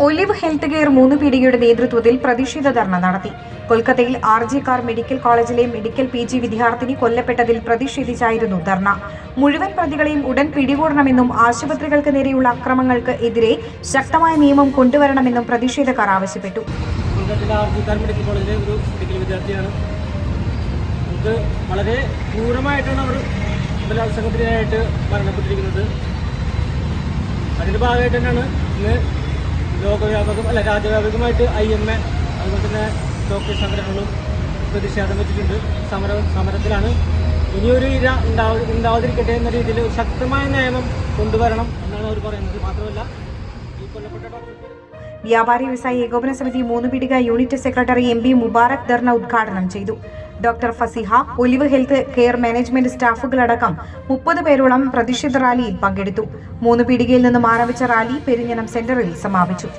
Olive health care 3 പീടികയുടെ നേതൃത്വത്തിൽ പ്രതിഷേധ ധർണ നടത്തി. കൊൽക്കത്തയിൽ RG കാർ മെഡിക്കൽ കോളേജിലെ മെഡിക്കൽ PG വിദ്യാർത്ഥിനി കൊല്ലപ്പെട്ടതിൽ പ്രതിഷേധിച്ചായിരുന്നു ധർണ. മുഴുവൻ പ്രതികളെയും ഉടൻ പിടികൂടണമെന്നും ആശുപത്രികൾക്ക് നേരെയുള്ള അക്രമങ്ങൾക്ക് എതിരെ ശക്തമായ നിയമം കൊണ്ടുവരണമെന്നും പ്രതിഷേധക്കാർ ആവശ്യപ്പെട്ടു. കൊൽക്കത്തയിലെ RG കാർ മെഡിക്കൽ കോളേജിലെ ഒരു മെഡിക്കൽ വിദ്യാർത്ഥിയാണ്. ഇത് വളരെ ക്രൂരമായിട്ടാണ് അവർ ബലാത്സംഗത്തിനായിട്ട് മരണപ്പെട്ടിരിക്കുന്നത്. അതിൻ്റെ ഭാഗമായിട്ട് തന്നെയാണ് ഇന്ന് രാജ്യവ്യാപകമായിട്ട് IMA അതുപോലെ തന്നെ ഡോക്ടർ സംഘടനകളും പ്രതിഷേധം വെച്ചിട്ടുണ്ട്. സമരത്തിലാണ്. ഇനിയൊരു ഇര ഉണ്ടാവാതിരിക്കട്ടെ എന്ന രീതിയിൽ ഒരു ശക്തമായ നിയമം കൊണ്ടുവരണം എന്നാണ് അവർ പറയുന്നത്. മാത്രമല്ല ഈ കൊല്ലപ്പെട്ട ഡോക്ടർക്ക് വ്യാപാരി വ്യവസായി ഏകോപന സമിതി 3 പീടിക unit secretary MB Mubarak dharna ഉദ്ഘാടനം ചെയ്തു. Doctor Fasiha, olive health care management സ്റ്റാഫുകളടക്കം 30 പേരോളം പ്രതിഷേധ റാലിയിൽ പങ്കെടുത്തു. 3 പീടികയിൽ നിന്നും ആരംഭിച്ച റാലി പെരിഞ്ഞനം സെന്ററിൽ സമാപിച്ചു.